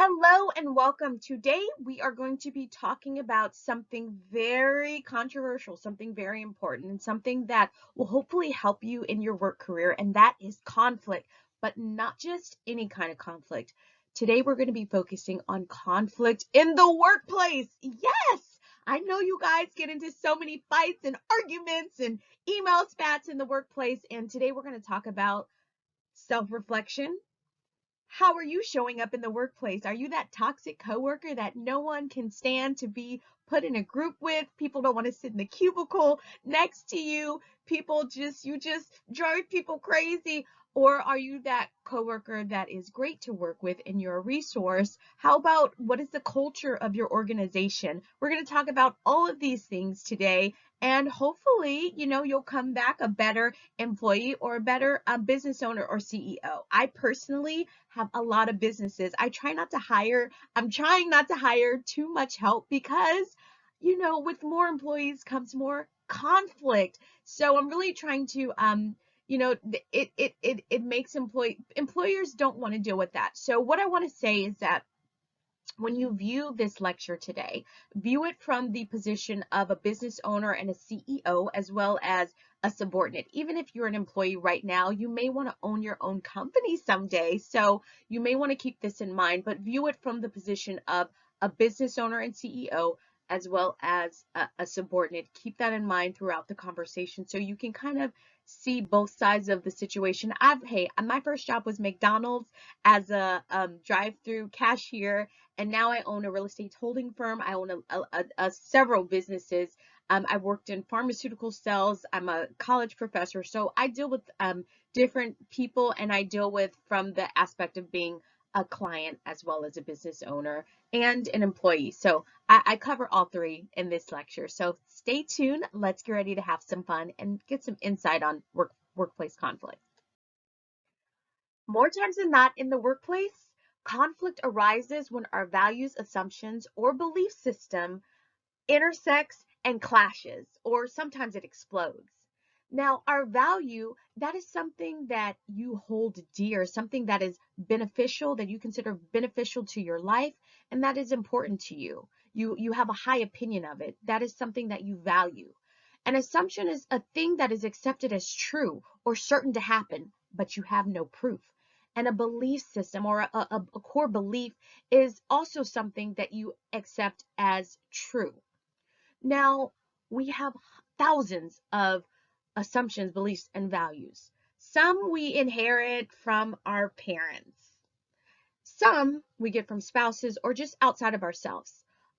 Hello and welcome. Today we are going to be talking about something very controversial, something very important, and something that will hopefully help you in your work career, and that is conflict, but not just any kind of conflict. Today we're going to be focusing on conflict in the workplace. Yes! I know you guys get into so many fights and arguments and email spats in the workplace, and today we're going to talk about self-reflection. How are you showing up in the workplace? Are you that toxic coworker that no one can stand to be put in a group with? People don't want to sit in the cubicle next to you. You just drive people crazy. Or are you that coworker that is great to work with and you're a resource? How about what is the culture of your organization? We're going to talk about all of these things today. And hopefully, you'll come back a better employee or a better business owner or CEO. I personally have a lot of businesses. I'm trying not to hire too much help because, with more employees comes more conflict. So I'm really trying to, it makes employers don't want to deal with that. So what I want to say is that when you view this lecture today, view it from the position of a business owner and a CEO, as well as a subordinate. Even if you're an employee right now, you may want to own your own company someday. So you may want to keep this in mind, but view it from the position of a business owner and CEO, as well as a subordinate. Keep that in mind throughout the conversation so you can kind of see both sides of the situation. My first job was McDonald's as a drive-through cashier, and now I own a real estate holding firm. I own several businesses. I worked in pharmaceutical sales. I'm a college professor, so I deal with different people, and I deal with from the aspect of being a client as well as a business owner and an employee. So I cover all three in this lecture. So stay tuned. Let's get ready to have some fun and get some insight on workplace conflict. More times than not in the workplace, conflict arises when our values, assumptions, or belief system intersects and clashes, or sometimes it explodes. Now, our value, that is something that you hold dear, something that is beneficial, that you consider beneficial to your life, and that is important to you. You have a high opinion of it. That is something that you value. An assumption is a thing that is accepted as true or certain to happen, but you have no proof. And a belief system or a core belief is also something that you accept as true. Now, we have thousands of assumptions, beliefs, and values. Some we inherit from our parents. Some we get from spouses or just outside of ourselves.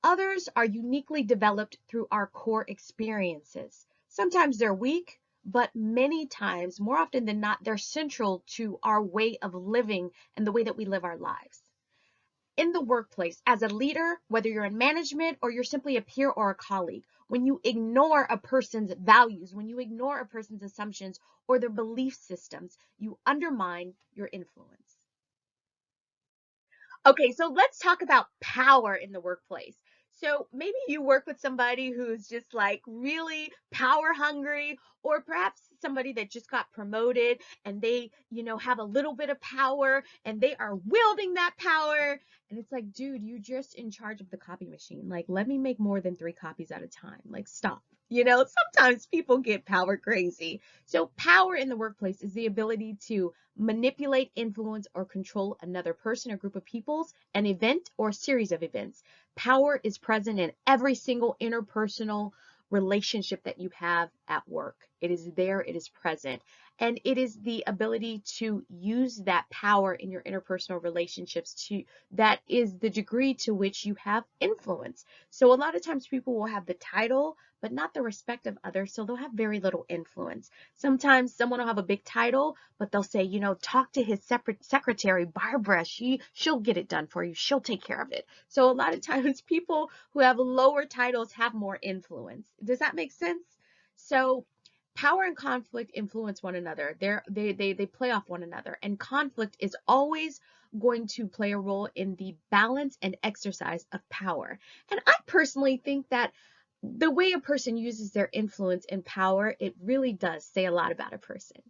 Others are uniquely developed through our core experiences. Sometimes they're weak, but many times, more often than not, they're central to our way of living and the way that we live our lives. In the workplace, as a leader, whether you're in management or you're simply a peer or a colleague, when you ignore a person's values, when you ignore a person's assumptions or their belief systems, you undermine your influence. Okay, so let's talk about power in the workplace. So maybe you work with somebody who's just like really power hungry, or perhaps somebody that just got promoted and they, have a little bit of power and they are wielding that power. And it's like, dude, you're just in charge of the copy machine. Like, let me make more than 3 copies at a time. Like, stop. Sometimes people get power crazy. So power in the workplace is the ability to manipulate, influence, or control another person or group of peoples, an event, or a series of events. Power is present in every single interpersonal relationship that you have at work. It is there, it is present. And it is the ability to use that power in your interpersonal relationships that is the degree to which you have influence. So a lot of times people will have the title, but not the respect of others, so they'll have very little influence. Sometimes someone will have a big title, but they'll say, talk to his secretary, Barbara. She'll get it done for you. She'll take care of it. So a lot of times people who have lower titles have more influence. Does that make sense? So power and conflict influence one another. They play off one another, and conflict is always going to play a role in the balance and exercise of power. And I personally think that the way a person uses their influence and power, it really does say a lot about a person.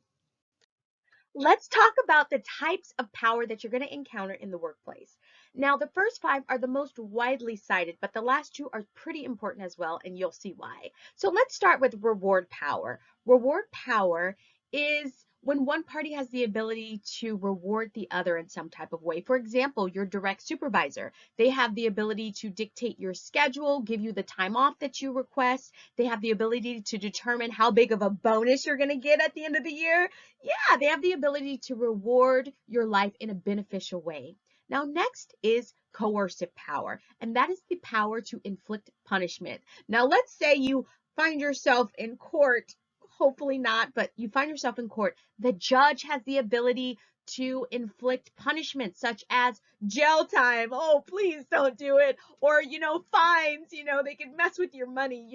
Let's talk about the types of power that you're going to encounter in the workplace. Now, the first five are the most widely cited, but the last two are pretty important as well, and you'll see why. So let's start with reward power. Reward power is when one party has the ability to reward the other in some type of way. For example, your direct supervisor, they have the ability to dictate your schedule, give you the time off that you request. They have the ability to determine how big of a bonus you're going to get at the end of the year. Yeah, they have the ability to reward your life in a beneficial way. Now, next is coercive power, and that is the power to inflict punishment. Now, let's say you find yourself in court, hopefully not, but you find yourself in court. The judge has the ability to inflict punishment such as jail time. Oh, please don't do it. Or, fines, they can mess with your money.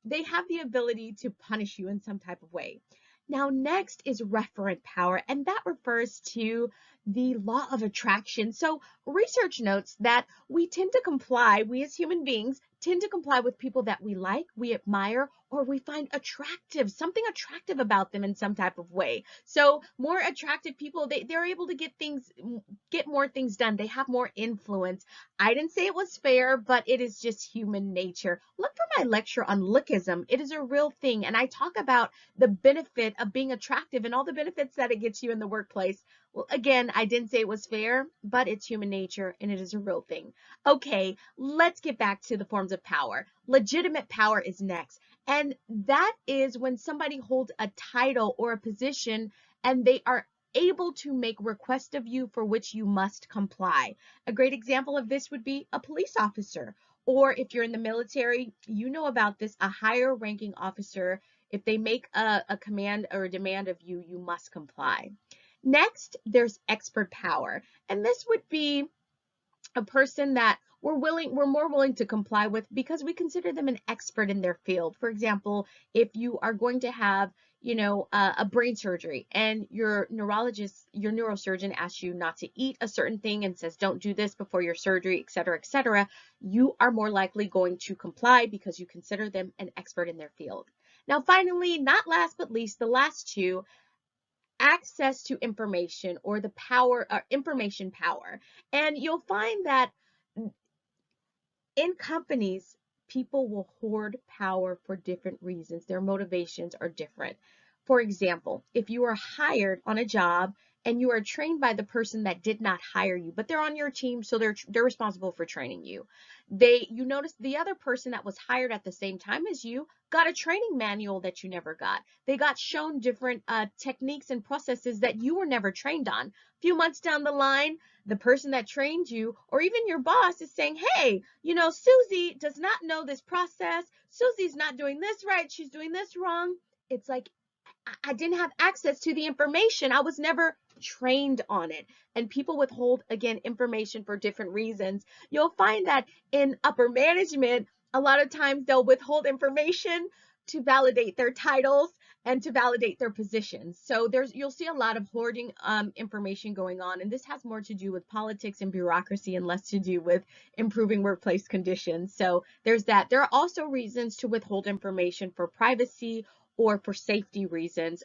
They have the ability to punish you in some type of way. Now, next is referent power, and that refers to the law of attraction. So research notes that we as human beings, tend to comply with people that we like, we admire, or we find attractive, something attractive about them in some type of way. So more attractive people, they're able to get more things done. They have more influence. I didn't say it was fair, but it is just human nature. Look for my lecture on lookism. It is a real thing. And I talk about the benefit of being attractive and all the benefits that it gets you in the workplace. Well, again, I didn't say it was fair, but it's human nature and it is a real thing. Okay, let's get back to the forms of power. Legitimate power is next. And that is when somebody holds a title or a position and they are able to make requests of you for which you must comply. A great example of this would be a police officer. Or if you're in the military, you know about this, a higher ranking officer. If they make a command or a demand of you, you must comply. Next, there's expert power. And this would be a person that we're more willing to comply with because we consider them an expert in their field. For example, if you are going to have, a brain surgery and your neurosurgeon asks you not to eat a certain thing and says, don't do this before your surgery, et cetera, you are more likely going to comply because you consider them an expert in their field. Now, finally, not last but least, the last two, access to information or the power or information power. And you'll find that in companies, people will hoard power for different reasons. Their motivations are different. For example, if you are hired on a job and you are trained by the person that did not hire you, but they're on your team, so they're responsible for training you. You notice the other person that was hired at the same time as you got a training manual that you never got. They got shown different techniques and processes that you were never trained on. A few months down the line, the person that trained you or even your boss is saying, hey, Susie does not know this process. Susie's not doing this right. She's doing this wrong. It's like, I didn't have access to the information. I was never trained on it. And people withhold, again, information for different reasons. You'll find that in upper management, a lot of times they'll withhold information to validate their titles and to validate their positions. So you'll see a lot of hoarding information going on. And this has more to do with politics and bureaucracy and less to do with improving workplace conditions. So there's that. There are also reasons to withhold information for privacy or for safety reasons,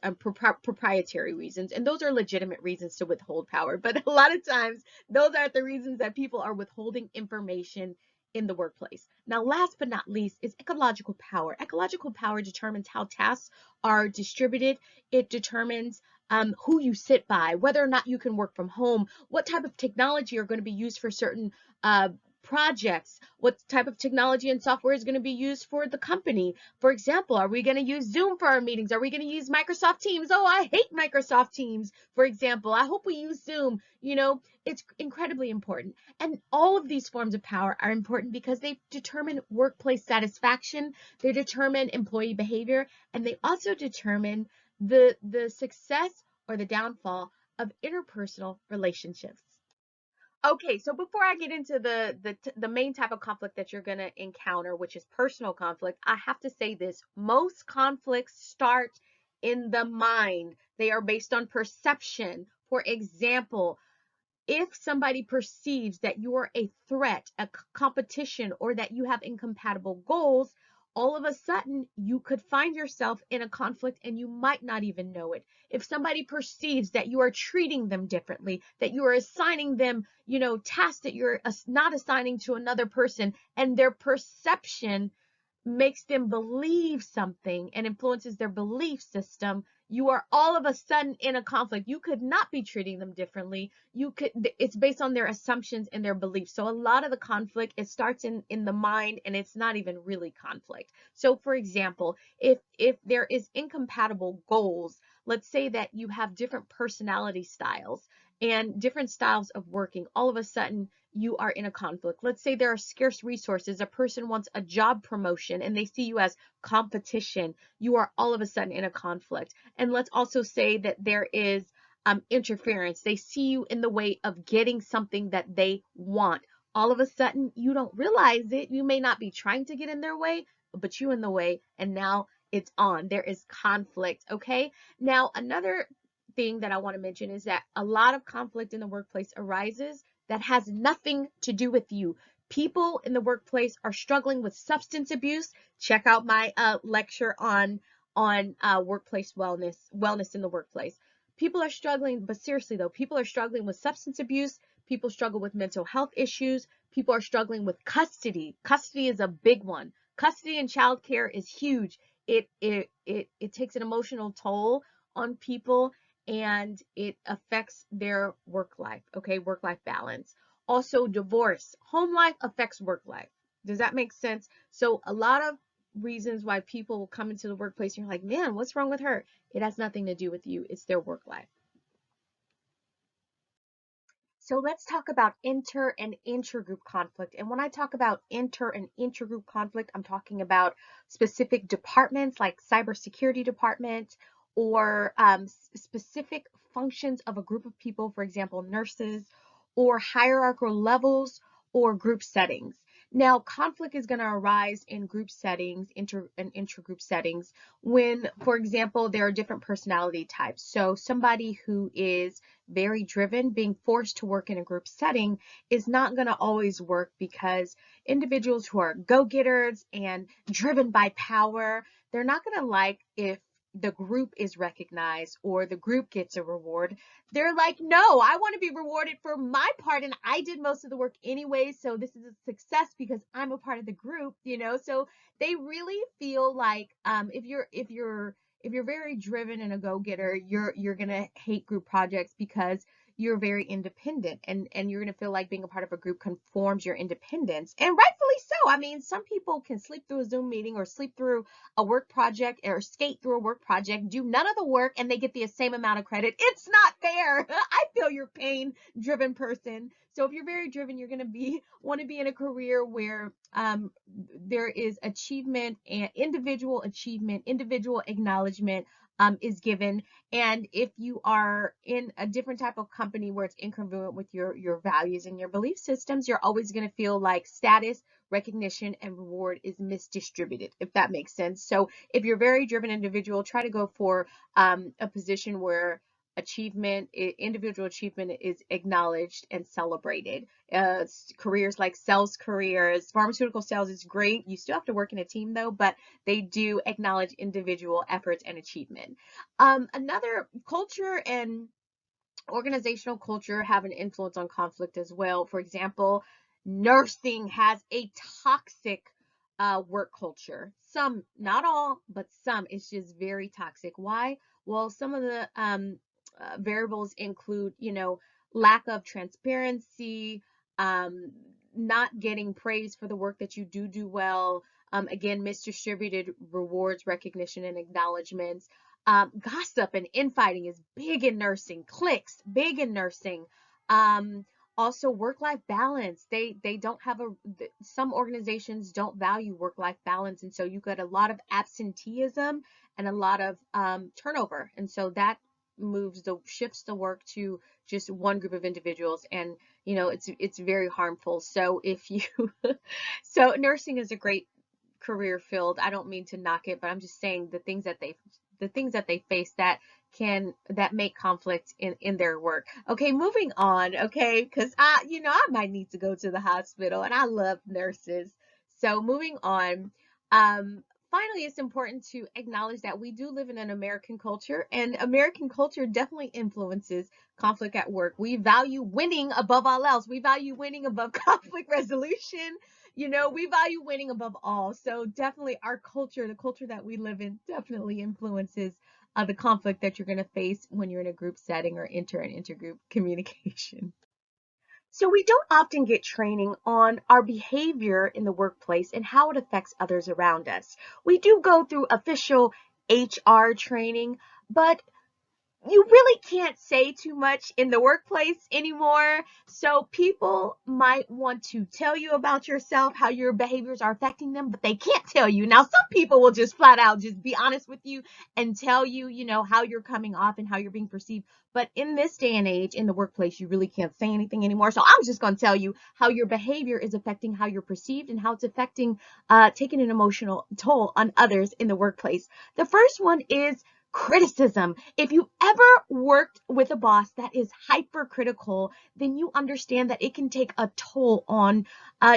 proprietary reasons. And those are legitimate reasons to withhold power. But a lot of times, those aren't the reasons that people are withholding information in the workplace. Now, last but not least is ecological power. Ecological power determines how tasks are distributed. It determines who you sit by, whether or not you can work from home, what type of technology are going to be used for certain projects, what type of technology and software is going to be used for the company. For example, are we going to use Zoom for our meetings? Are we going to use Microsoft Teams? Oh, I hate Microsoft Teams, for example. I hope we use Zoom. It's incredibly important. And all of these forms of power are important because they determine workplace satisfaction, they determine employee behavior, and they also determine the success or the downfall of interpersonal relationships. Okay, so before I get into the main type of conflict that you're going to encounter, which is personal conflict, I have to say this. Most conflicts start in the mind. They are based on perception. For example, if somebody perceives that you are a threat, a competition, or that you have incompatible goals, all of a sudden you could find yourself in a conflict and you might not even know it. If somebody perceives that you are treating them differently, that you are assigning them, tasks that you're not assigning to another person, and their perception makes them believe something and influences their belief system, you are all of a sudden in a conflict. You could not be treating them differently. It's based on their assumptions and their beliefs. So a lot of the conflict, it starts in the mind, and it's not even really conflict. So for example, if there is incompatible goals, let's say that you have different personality styles and different styles of working, all of a sudden you are in a conflict. Let's say there are scarce resources. A person wants a job promotion and they see you as competition. You are all of a sudden in a conflict. And let's also say that there is interference. They see you in the way of getting something that they want. All of a sudden, you don't realize it. You may not be trying to get in their way, but you in the way, and now it's on. There is conflict, okay? Now, another thing that I want to mention is that a lot of conflict in the workplace arises that has nothing to do with you. People in the workplace are struggling with substance abuse. Check out my lecture on workplace wellness in the workplace. People are struggling, but seriously though, people are struggling with substance abuse. People struggle with mental health issues. People are struggling with custody. Custody is a big one. Custody and childcare is huge. It takes an emotional toll on people, and it affects their work life, okay? Work-life balance. Also, divorce. Home life affects work life. Does that make sense? So a lot of reasons why people will come into the workplace and you're like, man, what's wrong with her? It has nothing to do with you. It's their work life. So let's talk about inter and intergroup conflict. And when I talk about inter and intergroup conflict, I'm talking about specific departments like cybersecurity department, or specific functions of a group of people, for example, nurses, or hierarchical levels or group settings. Now, conflict is going to arise in group settings, inter and intergroup settings, when, for example, there are different personality types. So somebody who is very driven, being forced to work in a group setting is not going to always work, because individuals who are go-getters and driven by power, they're not going to like if the group is recognized or the group gets a reward. They're like, no, I want to be rewarded for my part, and I did most of the work anyway, so this is a success because I'm a part of the group, so they really feel like if you're very driven and a go-getter, you're gonna hate group projects because you're very independent, and you're gonna feel like being a part of a group conforms your independence, and rightfully so. I mean, some people can sleep through a Zoom meeting or sleep through a work project or skate through a work project, do none of the work, and they get the same amount of credit. It's not fair. I feel your pain, driven person. So if you're very driven, you're gonna want to be in a career where there is achievement and individual achievement, individual acknowledgement is given. And if you are in a different type of company where it's incongruent with your values and your belief systems, you're always going to feel like status, recognition, and reward is misdistributed, if that makes sense. So if you're a very driven individual, try to go for a position where individual achievement is acknowledged and celebrated. Careers like sales careers, pharmaceutical sales is great. You still have to work in a team though, but they do acknowledge individual efforts and achievement. Another, culture and organizational culture have an influence on conflict as well. For example, nursing has a toxic work culture. Some, not all, but some, it's just very toxic. Why? Well, some of the variables include, lack of transparency, um, not getting praise for the work that you do well. Again, misdistributed rewards, recognition, and acknowledgments. Gossip and infighting is big in nursing. Cliques, big in nursing. Also, work-life balance. They don't have some organizations don't value work-life balance, and so you get a lot of absenteeism and a lot of turnover, and so that shifts the work to just one group of individuals, and it's very harmful. So if you so nursing is a great career field. I don't mean to knock it, but I'm just saying the things that they face that make conflict in their work. Okay, moving on, okay, because I might need to go to the hospital, and I love nurses. So moving on, Finally, it's important to acknowledge that we do live in an American culture, and American culture definitely influences conflict at work. We value winning above all else. We value winning above conflict resolution. We value winning above all. So definitely our culture, the culture that we live in, definitely influences the conflict that you're going to face when you're in a group setting or inter and intergroup communication. So we don't often get training on our behavior in the workplace and how it affects others around us. We do go through official HR training, but you really can't say too much in the workplace anymore. So people might want to tell you about yourself, how your behaviors are affecting them, but they can't tell you. Now, some people will just flat out just be honest with you and tell you, how you're coming off and how you're being perceived. But in this day and age in the workplace, you really can't say anything anymore. So I'm just going to tell you how your behavior is affecting how you're perceived and how it's affecting, taking an emotional toll on others in the workplace. The first one is criticism. If you ever worked with a boss that is hypercritical, then you understand that it can take a toll on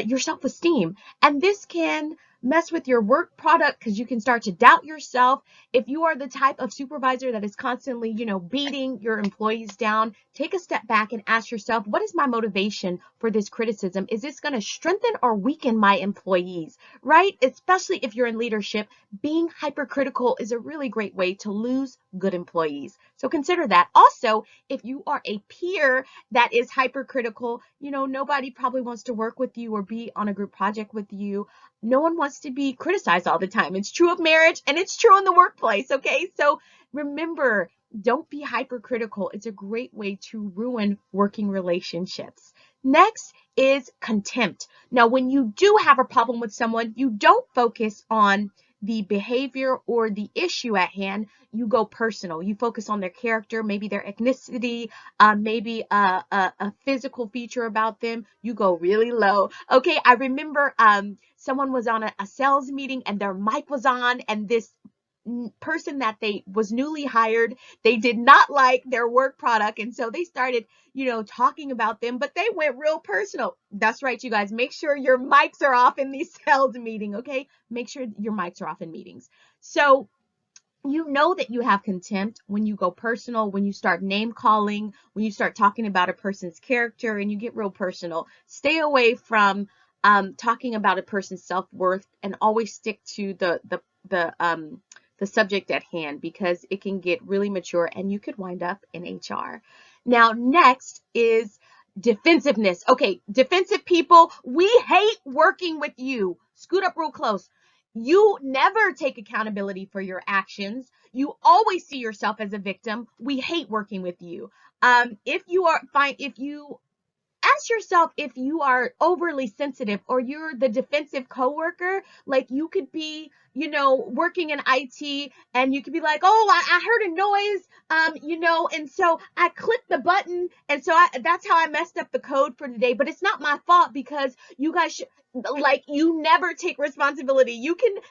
your self-esteem. And this can mess with your work product because you can start to doubt yourself. If you are the type of supervisor that is constantly, beating your employees down, take a step back and ask yourself, what is my motivation for this criticism? Is this going to strengthen or weaken my employees, right? Especially if you're in leadership, being hypercritical is a really great way to lose good employees. So consider that. Also, if you are a peer that is hypercritical, nobody probably wants to work with you or be on a group project with you. No one wants to be criticized all the time. It's true of marriage and it's true in the workplace, okay? So remember, don't be hypercritical. It's a great way to ruin working relationships. Next is contempt. Now, when you do have a problem with someone, you don't focus on the behavior or the issue at hand. You go personal. You focus on their character, maybe their ethnicity, maybe a physical feature about them. You go really low. Okay, I remember someone was on a sales meeting and their mic was on, and this person that they was newly hired, they did not like their work product, and so they started talking about them, but they went real personal. That's right, you guys, make sure your mics are off in these sales meeting. Okay, make sure your mics are off in meetings. So you know that you have contempt when you go personal, when you start name calling, when you start talking about a person's character and you get real personal. Stay away from talking about a person's self-worth and always stick to the subject at hand, because it can get really mature and you could wind up in HR. Now, next is defensiveness. Okay, defensive people, we hate working with you. Scoot up real close. You never take accountability for your actions. You always see yourself as a victim. We hate working with you. If you are fine, if you ask yourself if you are overly sensitive or you're the defensive coworker. Like, you could be, working in IT and you could be like, oh, I heard a noise, and so I clicked the button, and so that's how I messed up the code for today. But it's not my fault because you guys like, you never take responsibility.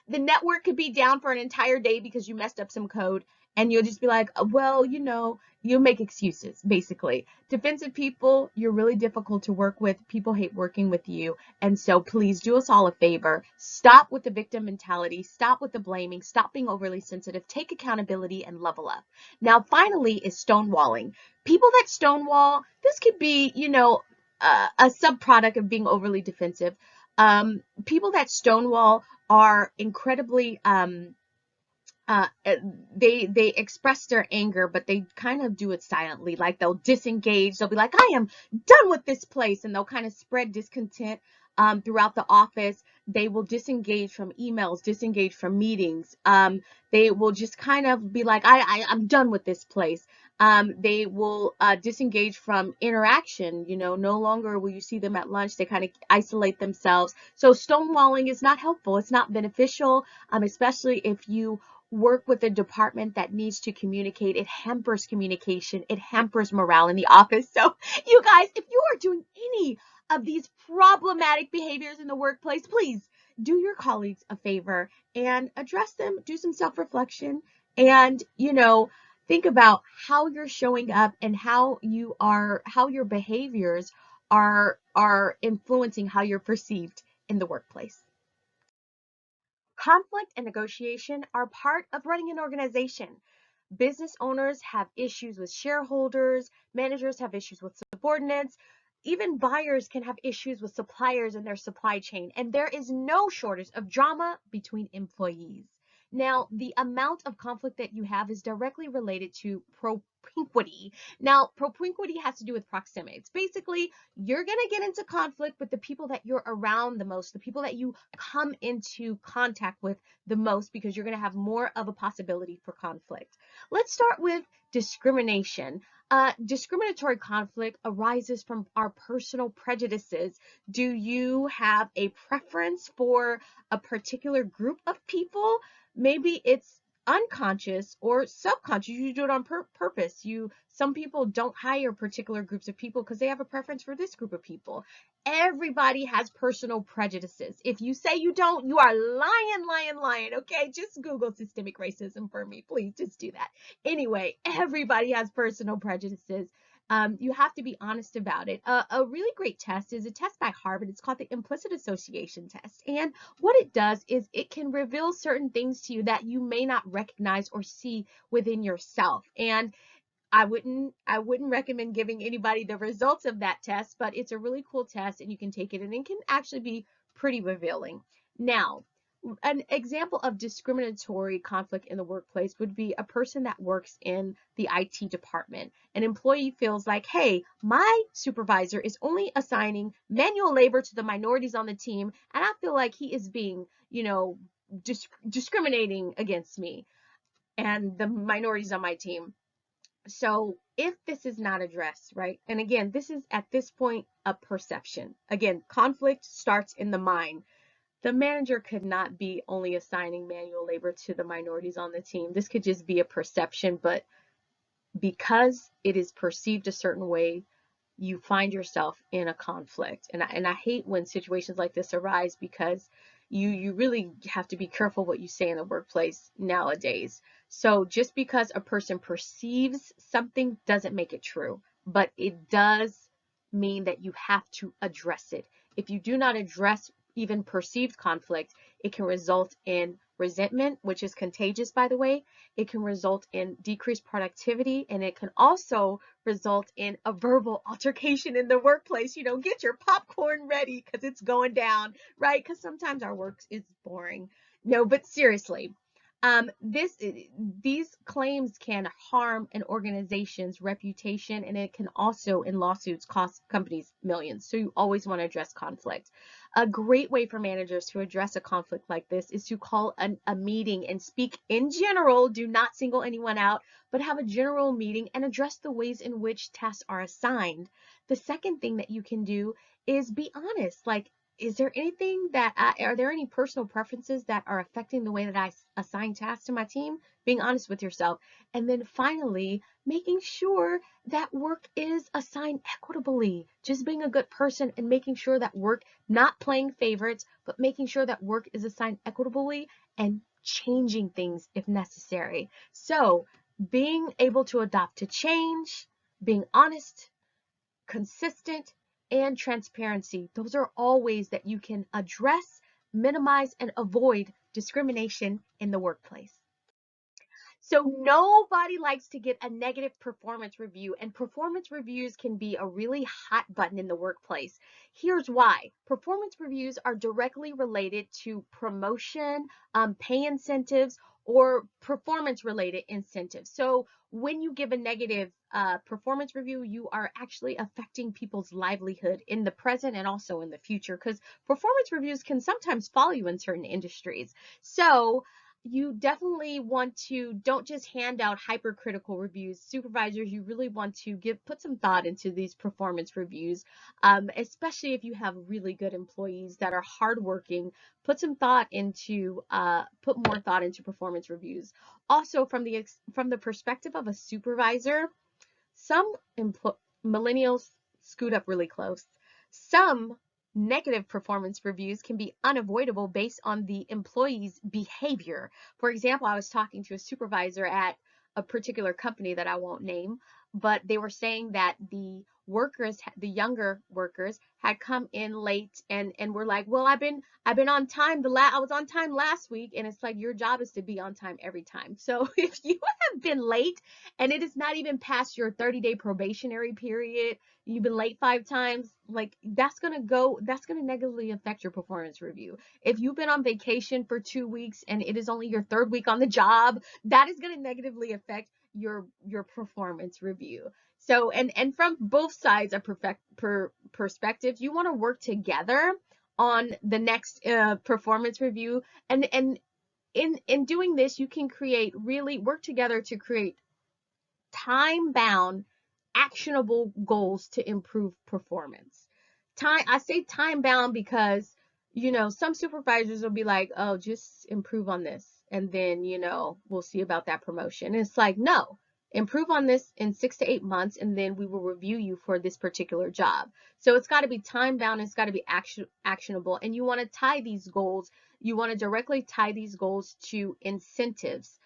The network could be down for an entire day because you messed up some code, and you'll just be like, well, you make excuses, basically. Defensive people, you're really difficult to work with. People hate working with you. And so please do us all a favor. Stop with the victim mentality. Stop with the blaming. Stop being overly sensitive. Take accountability and level up. Now, finally is stonewalling. People that stonewall, this could be, a subproduct of being overly defensive. People that stonewall are incredibly uh they express their anger, but they kind of do it silently. Like, they'll disengage. They'll be like, I am done with this place, and they'll kind of spread discontent throughout the office. They will disengage from emails, disengage from meetings. They will just kind of be like, I'm done with this place. They will disengage from interaction. No longer will you see them at lunch. They kind of isolate themselves. So stonewalling is not helpful. It's not beneficial, especially if you work with a department that needs to communicate. It hampers communication. It hampers morale in the office. So you guys, if you are doing any of these problematic behaviors in the workplace, please do your colleagues a favor and address them. Do some self-reflection and, think about how you're showing up and how your behaviors are influencing how you're perceived in the workplace. Conflict and negotiation are part of running an organization. Business owners have issues with shareholders, managers have issues with subordinates, even buyers can have issues with suppliers in their supply chain, and there is no shortage of drama between employees. Now, the amount of conflict that you have is directly related to propinquity. Now, propinquity has to do with proximity. It's basically you're going to get into conflict with the people that you're around the most, the people that you come into contact with the most, because you're going to have more of a possibility for conflict. Let's start with discrimination. Discriminatory conflict arises from our personal prejudices. Do you have a preference for a particular group of people? Maybe it's unconscious or subconscious. You do it on purpose. Some people don't hire particular groups of people because they have a preference for this group of people. Everybody has personal prejudices. If you say you don't, you are lying, okay? Just Google systemic racism for me, please. Just do that. Anyway, everybody has personal prejudices. You have to be honest about it. A really great test is a test by Harvard. It's called the implicit association test. And what it does is it can reveal certain things to you that you may not recognize or see within yourself. And I wouldn't recommend giving anybody the results of that test, but it's a really cool test and you can take it and it can actually be pretty revealing. Now, an example of discriminatory conflict in the workplace would be a person that works in the IT department. An employee feels like, hey, my supervisor is only assigning manual labor to the minorities on the team, and I feel like he is being, discriminating against me and the minorities on my team. So if this is not addressed, right? And again, this is at this point a perception. Again, conflict starts in the mind. The manager could not be only assigning manual labor to the minorities on the team. This could just be a perception, but because it is perceived a certain way, you find yourself in a conflict. And I hate when situations like this arise, because you really have to be careful what you say in the workplace nowadays. So just because a person perceives something doesn't make it true, but it does mean that you have to address it. If you do not address even perceived conflict, it can result in resentment, which is contagious, by the way. It can result in decreased productivity, and it can also result in a verbal altercation in the workplace. Get your popcorn ready because it's going down, right? Because sometimes our work is boring. No, but seriously, these claims can harm an organization's reputation, and it can also, in lawsuits, cost companies millions. So you always want to address conflict. A great way for managers to address a conflict like this is to call a meeting and speak in general. Do not single anyone out, but have a general meeting and address the ways in which tasks are assigned. The second thing that you can do is be honest. Like, is there anything are there any personal preferences that are affecting the way that I assign tasks to my team? Being honest with yourself. And then finally, making sure that work is assigned equitably. Just being a good person and making sure that work, not playing favorites, but making sure that work is assigned equitably and changing things if necessary. So being able to adapt to change, being honest, consistent, and transparency. Those are all ways that you can address, minimize, and avoid discrimination in the workplace. So nobody likes to get a negative performance review, and performance reviews can be a really hot button in the workplace. Here's why. Performance reviews are directly related to promotion, pay incentives, or performance-related incentives. So when you give a negative performance review, you are actually affecting people's livelihood in the present and also in the future, because performance reviews can sometimes follow you in certain industries. So you definitely want to, don't just hand out hypercritical reviews. Supervisors, you really want to put some thought into these performance reviews, especially if you have really good employees that are hardworking. Put more thought into performance reviews. Also, from the perspective of a supervisor, some millennials scoot up really close. Some negative performance reviews can be unavoidable based on the employee's behavior. For example, I was talking to a supervisor at a particular company that I won't name, but they were saying that the workers, the younger workers, had come in late and were like, well, I've been on time. I was on time last week, and it's like your job is to be on time every time. So if you have been late and it is not even past your 30-day probationary period, you've been late 5 times, like that's gonna negatively affect your performance review. If you've been on vacation for 2 weeks and it is only your third week on the job, that is gonna negatively affect your performance review. So and from both sides of perspective, you want to work together on the next performance review, and in doing this, you can really work together to create time-bound, actionable goals to improve performance. I say time-bound because, some supervisors will be like, oh, just improve on this, and then, we'll see about that promotion. And it's like, no, improve on this in 6 to 8 months, and then we will review you for this particular job. So it's got to be time-bound, it's got to be actionable, and you want to tie these goals, you want to directly tie these goals to incentives,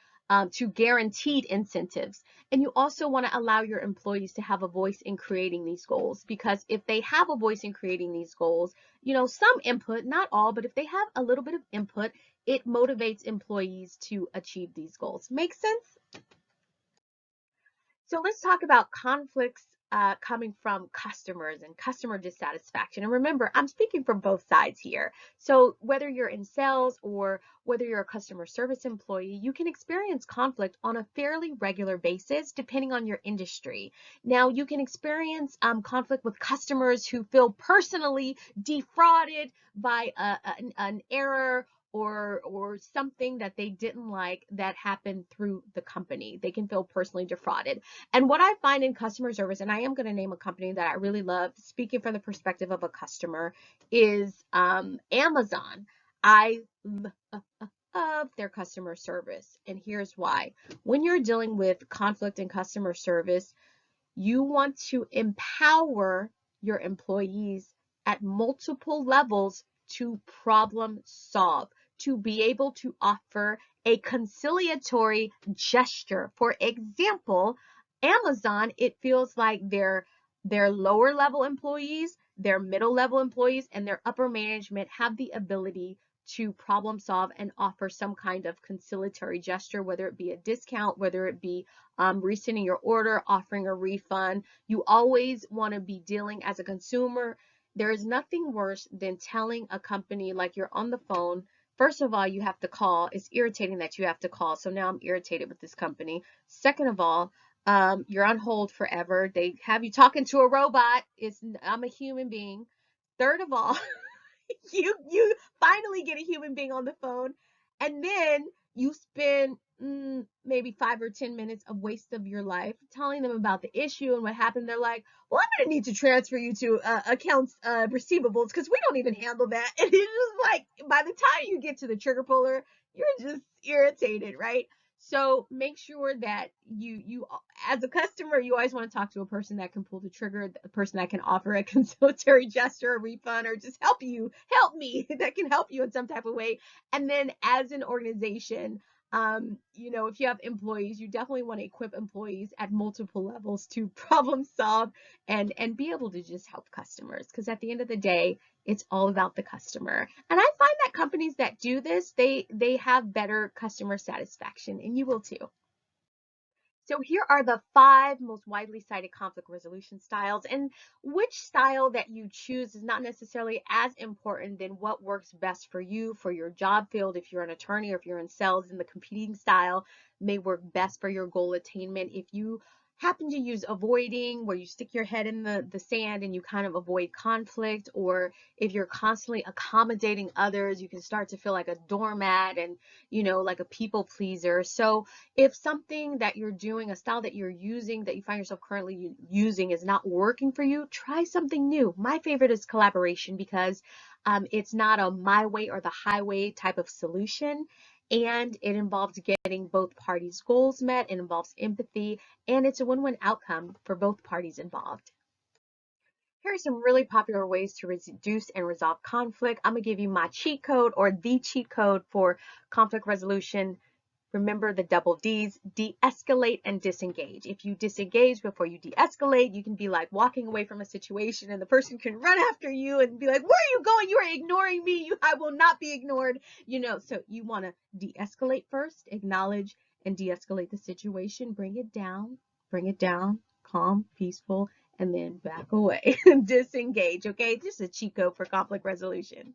to guaranteed incentives. And you also want to allow your employees to have a voice in creating these goals, because if they have a voice in creating these goals, some input, not all, but if they have a little bit of input, it motivates employees to achieve these goals. Make sense? So let's talk about conflicts coming from customers and customer dissatisfaction. And remember, I'm speaking from both sides here. So whether you're in sales or whether you're a customer service employee, you can experience conflict on a fairly regular basis depending on your industry. Now, you can experience conflict with customers who feel personally defrauded by an error or something that they didn't like that happened through the company. They can feel personally defrauded. And what I find in customer service, and I am going to name a company that I really love, speaking from the perspective of a customer, is Amazon. I love their customer service, and here's why. When you're dealing with conflict in customer service, you want to empower your employees at multiple levels to problem solve, to be able to offer a conciliatory gesture. For example, Amazon, it feels like their lower level employees, their middle level employees, and their upper management have the ability to problem solve and offer some kind of conciliatory gesture, whether it be a discount, whether it be resending your order, offering a refund. You always want to be dealing as a consumer. There is nothing worse than telling a company, like, you're on the phone. First of all, you have to call. It's irritating that you have to call. So now I'm irritated with this company. Second of all, you're on hold forever. They have you talking to a robot. I'm a human being. Third of all, you finally get a human being on the phone, and then you spend maybe 5 or 10 minutes of waste of your life telling them about the issue and what happened. They're like, well, I'm going to need to transfer you to accounts receivables because we don't even handle that. And it's just like, by the time you get to the trigger puller, you're just irritated, right? So make sure that you as a customer, you always want to talk to a person that can pull the trigger, a person that can offer a conciliatory gesture, a refund, or just help me, that can help you in some type of way. And then as an organization, if you have employees, you definitely want to equip employees at multiple levels to problem solve and be able to just help customers. Because at the end of the day, it's all about the customer. And I find that companies that do this, they have better customer satisfaction, and you will too. So here are the 5 most widely cited conflict resolution styles, and which style that you choose is not necessarily as important than what works best for you, for your job field. If you're an attorney or if you're in sales, and the competing style may work best for your goal attainment. If you happen to use avoiding, where you stick your head in the sand and you kind of avoid conflict, or if you're constantly accommodating others, you can start to feel like a doormat and, like a people pleaser. So if something that you're doing, a style that you're using, that you find yourself currently using, is not working for you, try something new. My favorite is collaboration, because it's not a my way or the highway type of solution. And it involves getting both parties' goals met. It involves empathy, and it's a win-win outcome for both parties involved. Here are some really popular ways to reduce and resolve conflict. I'm going to give you my cheat code, or the cheat code for conflict resolution. Remember the double D's: de-escalate and disengage. If you disengage before you de-escalate, you can be like walking away from a situation and the person can run after you and be like, where are you going? You are ignoring me. I will not be ignored. So you want to de-escalate first, acknowledge and de-escalate the situation, bring it down, calm, peaceful, and then back away. Disengage, okay? This is a cheat code for conflict resolution.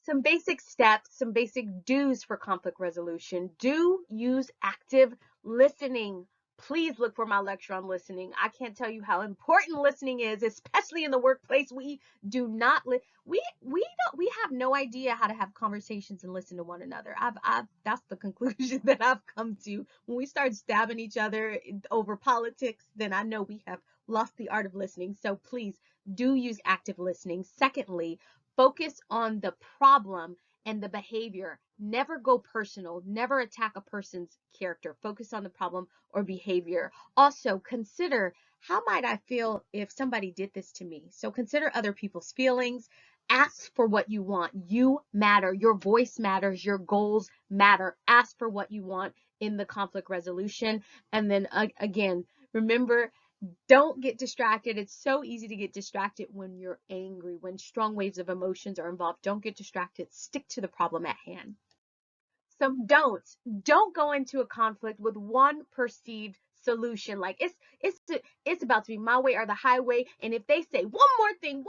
Some basic steps, some basic do's for conflict resolution. Do use active listening. Please look for my lecture on listening. I can't tell you how important listening is, especially in the workplace. We do not we have no idea how to have conversations and listen to one another. That's the conclusion that I've come to. When we start stabbing each other over politics, then I know we have lost the art of listening. So please do use active listening. Secondly, focus on the problem and the behavior. Never go personal. Never attack a person's character. Focus on the problem or behavior. Also, consider, how might I feel if somebody did this to me? So consider other people's feelings. Ask for what you want. You matter. Your voice matters. Your goals matter. Ask for what you want in the conflict resolution. And then again, remember, don't get distracted. It's so easy to get distracted when you're angry, when strong waves of emotions are involved. Don't get distracted. Stick to the problem at hand. Some don'ts. Don't go into a conflict with one perceived solution. Like it's about to be my way or the highway. And if they say one more thing,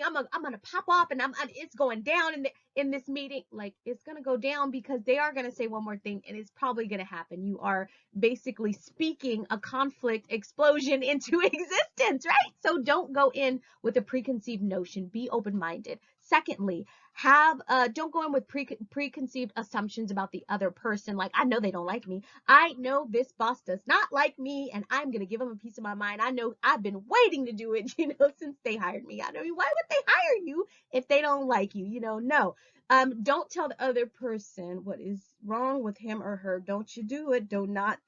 I'm gonna pop off and it's going down in this meeting. Like, it's gonna go down because they are gonna say one more thing and it's probably gonna happen. You are basically speaking a conflict explosion into existence, right? So don't go in with a preconceived notion. Be open-minded. Secondly, don't go in with preconceived assumptions about the other person. Like, I know they don't like me. I know this boss does not like me, and I'm gonna give them a piece of my mind. I know I've been waiting to do it, since they hired me. I know, why would they hire you if they don't like you? No. Don't tell the other person what is wrong with him or her. Don't you do it. Do not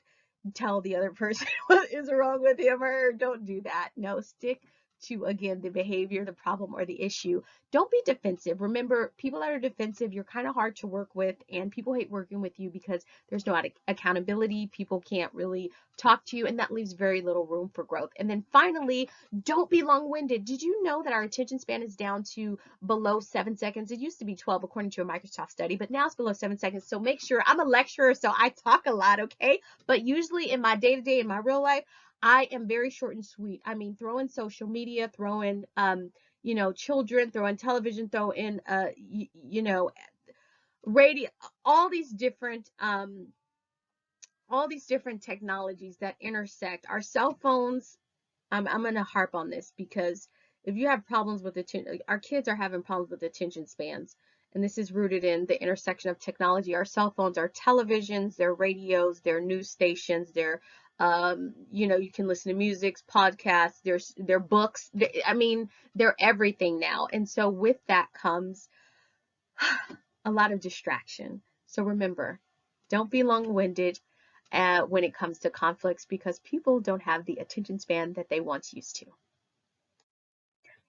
tell the other person what is wrong with him or her. Don't do that. No, stick to, again, the behavior, the problem, or the issue. Don't be defensive. Remember, people that are defensive, you're kind of hard to work with, and people hate working with you because there's no accountability. People can't really talk to you, and that leaves very little room for growth. And then finally, don't be long-winded. Did you know that our attention span is down to below 7 seconds? It used to be 12 according to a Microsoft study, but now it's below 7 seconds. So make sure, I'm a lecturer, so I talk a lot, okay? But usually in my day-to-day, in my real life, I am very short and sweet. I mean, throw in social media, throw in, children, throw in television, throw in, radio, all these different technologies that intersect. Our cell phones, I'm going to harp on this because if you have problems with attention, our kids are having problems with attention spans. And this is rooted in the intersection of technology. Our cell phones are televisions, they're radios, they're news stations, they're, you can listen to music, podcasts, they're books. They're everything now. And so with that comes a lot of distraction. So remember, don't be long-winded when it comes to conflicts, because people don't have the attention span that they once used to.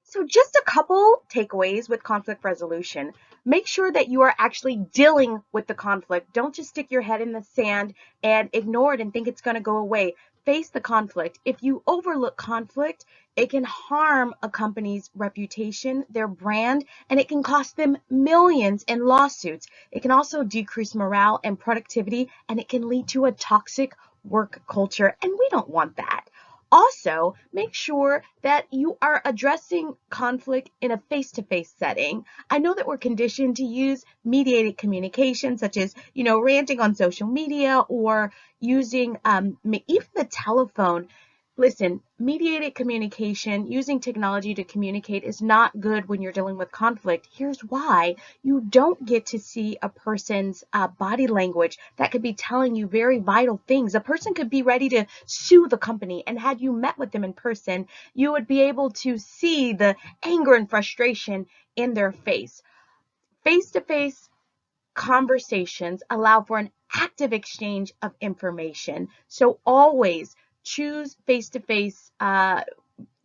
So just a couple takeaways with conflict resolution. Make sure that you are actually dealing with the conflict. Don't just stick your head in the sand and ignore it and think it's going to go away. Face the conflict. If you overlook conflict, it can harm a company's reputation, their brand, and it can cost them millions in lawsuits. It can also decrease morale and productivity, and it can lead to a toxic work culture, and we don't want that. Also, make sure that you are addressing conflict in a face-to-face setting. I know that we're conditioned to use mediated communication, such as, ranting on social media or using even the telephone. Listen, mediated communication, using technology to communicate, is not good when you're dealing with conflict. Here's why. You don't get to see a person's body language that could be telling you very vital things. A person could be ready to sue the company, and had you met with them in person, you would be able to see the anger and frustration in their face. Face-to-face conversations allow for an active exchange of information. So always choose face-to-face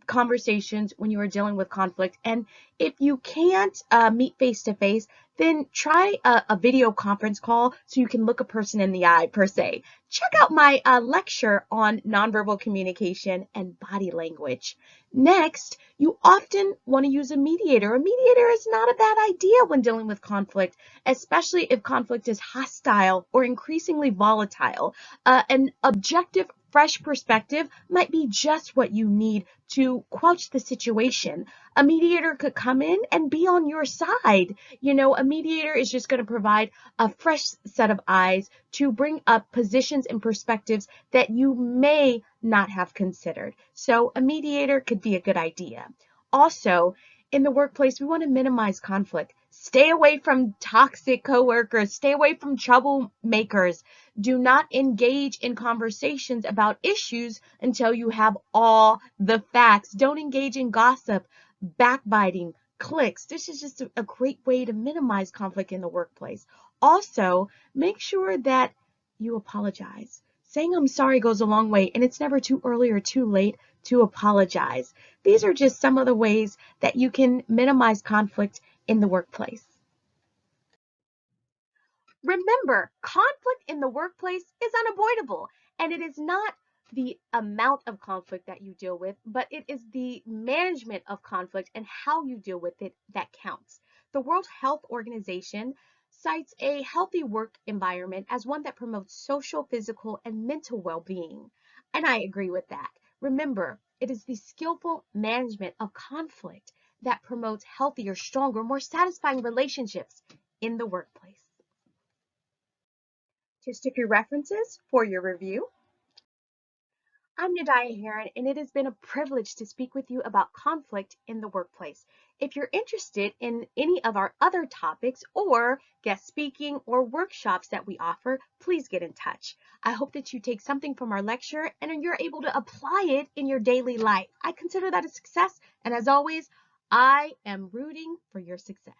conversations when you are dealing with conflict. And if you can't meet face to face, then try a video conference call so you can look a person in the eye, per se. Check out my lecture on nonverbal communication and body language. Next, you often want to use a mediator. A mediator is not a bad idea when dealing with conflict, especially if conflict is hostile or increasingly volatile. An objective, fresh perspective might be just what you need to quench the situation. A mediator could come in and be on your side. A mediator is just going to provide a fresh set of eyes to bring up positions and perspectives that you may not have considered. So a mediator could be a good idea. Also, in the workplace, we want to minimize conflict. Stay away from toxic coworkers. Stay away from troublemakers. Do not engage in conversations about issues until you have all the facts. Don't engage in gossip, backbiting, cliques. This is just a great way to minimize conflict in the workplace. Also, make sure that you apologize. Saying I'm sorry goes a long way, and it's never too early or too late to apologize. These are just some of the ways that you can minimize conflict in the workplace. Remember, conflict in the workplace is unavoidable, and it is not the amount of conflict that you deal with, but it is the management of conflict and how you deal with it that counts. The World Health Organization cites a healthy work environment as one that promotes social, physical, and mental well-being, and I agree with that. Remember, it is the skillful management of conflict that promotes healthier, stronger, more satisfying relationships in the workplace. Just a few references for your review. I'm Nadiyah Herron, and it has been a privilege to speak with you about conflict in the workplace. If you're interested in any of our other topics or guest speaking or workshops that we offer, please get in touch. I hope that you take something from our lecture and you're able to apply it in your daily life. I consider that a success, and as always, I am rooting for your success.